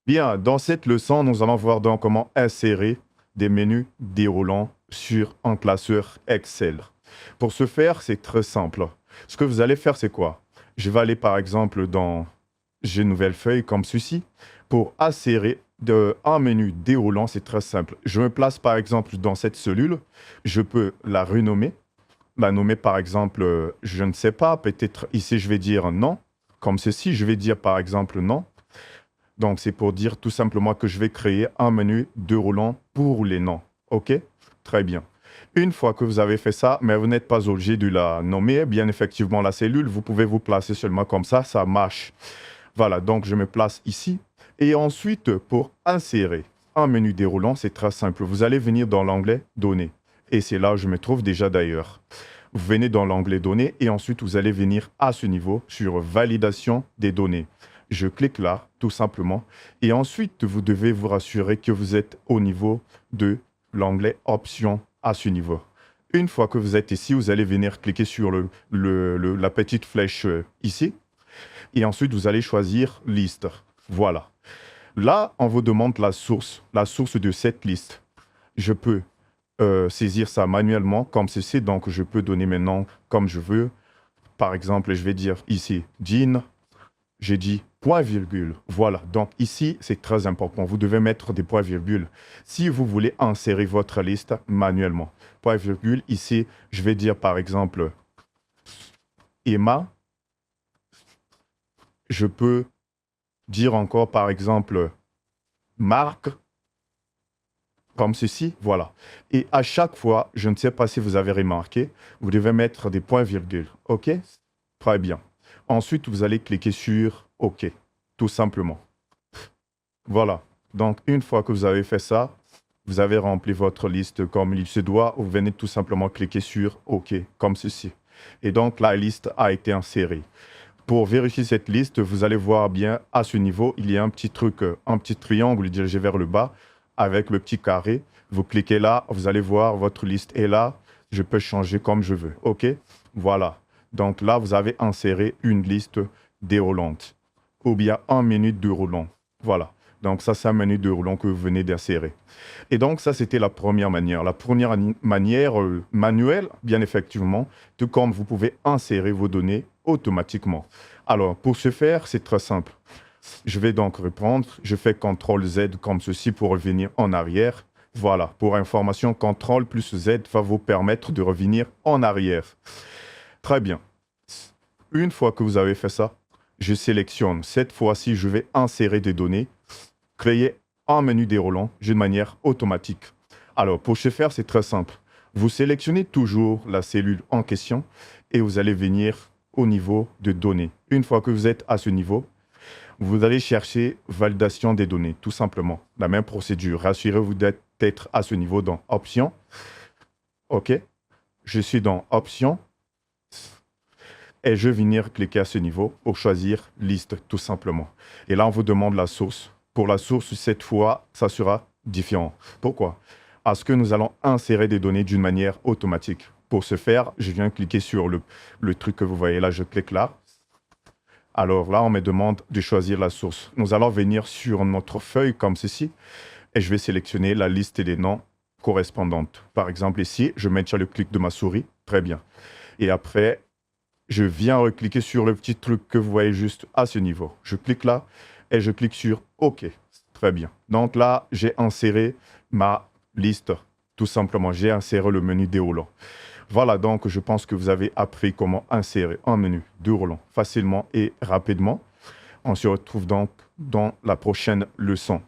Bien, dans cette leçon, nous allons voir donc comment insérer des menus déroulants sur un classeur Excel. Pour ce faire, c'est très simple. Ce que vous allez faire, c'est quoi? Je vais aller par exemple dans J'ai une nouvelle feuille comme ceci. Pour insérer un menu déroulant, c'est très simple. Je me place par exemple dans cette cellule. Je peux la renommer. La nommer par exemple, je ne sais pas, peut-être ici je vais dire non. Comme ceci, je vais dire par exemple non. Donc, c'est pour dire tout simplement que je vais créer un menu déroulant pour les noms. OK? Très bien. Une fois que vous avez fait ça, mais vous n'êtes pas obligé de la nommer, bien effectivement, la cellule, vous pouvez vous placer seulement comme ça marche. Voilà, donc je me place ici. Et ensuite, pour insérer un menu déroulant, c'est très simple. Vous allez venir dans l'onglet Données. Et c'est là où je me trouve déjà d'ailleurs. Vous venez dans l'onglet Données et ensuite vous allez venir à ce niveau sur Validation des données. Je clique là, tout simplement. Et ensuite, vous devez vous rassurer que vous êtes au niveau de l'onglet Options à ce niveau. Une fois que vous êtes ici, vous allez venir cliquer sur la petite flèche ici. Et ensuite, vous allez choisir Liste. Voilà. Là, on vous demande la source de cette liste. Je peux saisir ça manuellement comme ceci. Donc, je peux donner mes noms comme je veux. Par exemple, je vais dire ici Jean. J'ai dit point virgule. Voilà. Donc ici, c'est très important. Vous devez mettre des points virgules si vous voulez insérer votre liste manuellement. Point virgule. Ici, je vais dire par exemple Emma. Je peux dire encore par exemple Marc. Comme ceci. Voilà. Et à chaque fois, je ne sais pas si vous avez remarqué, vous devez mettre des points virgules. OK? Très bien. Ensuite, vous allez cliquer sur OK, tout simplement. Voilà. Donc, une fois que vous avez fait ça, vous avez rempli votre liste comme il se doit, vous venez tout simplement cliquer sur OK, comme ceci. Et donc, la liste a été insérée. Pour vérifier cette liste, vous allez voir bien à ce niveau, il y a un petit truc, un petit triangle dirigé vers le bas avec le petit carré. Vous cliquez là, vous allez voir, votre liste est là. Je peux changer comme je veux. OK? Voilà. Donc là, vous avez inséré une liste déroulante ou bien un menu déroulant. Voilà. Donc ça, c'est un menu déroulant que vous venez d'insérer. Et donc ça, c'était la première manière. La première manière manuelle, bien effectivement, tout comme vous pouvez insérer vos données automatiquement. Alors, pour ce faire, c'est très simple. Je vais donc reprendre. Je fais CTRL-Z comme ceci pour revenir en arrière. Voilà. Pour information, CTRL plus Z va vous permettre de revenir en arrière. Très bien. Une fois que vous avez fait ça, je sélectionne. Cette fois-ci, je vais insérer des données, créer un menu déroulant d'une manière automatique. Alors, pour ce faire, c'est très simple. Vous sélectionnez toujours la cellule en question et vous allez venir au niveau de données. Une fois que vous êtes à ce niveau, vous allez chercher validation des données, tout simplement. La même procédure. Rassurez-vous d'être à ce niveau dans Options. OK. Je suis dans Options. Et je vais venir cliquer à ce niveau pour choisir Liste, tout simplement. Et là, on vous demande la source. Pour la source, cette fois, ça sera différent. Pourquoi? Parce que nous allons insérer des données d'une manière automatique. Pour ce faire, je viens cliquer sur le truc que vous voyez là. Je clique là. Alors là, on me demande de choisir la source. Nous allons venir sur notre feuille comme ceci. Et je vais sélectionner la liste des noms correspondantes. Par exemple, ici, je maintiens le clic de ma souris. Très bien. Et après, je viens recliquer sur le petit truc que vous voyez juste à ce niveau. Je clique là et je clique sur OK. Très bien. Donc là, j'ai inséré ma liste. Tout simplement, j'ai inséré le menu déroulant. Voilà, donc je pense que vous avez appris comment insérer un menu déroulant facilement et rapidement. On se retrouve donc dans la prochaine leçon.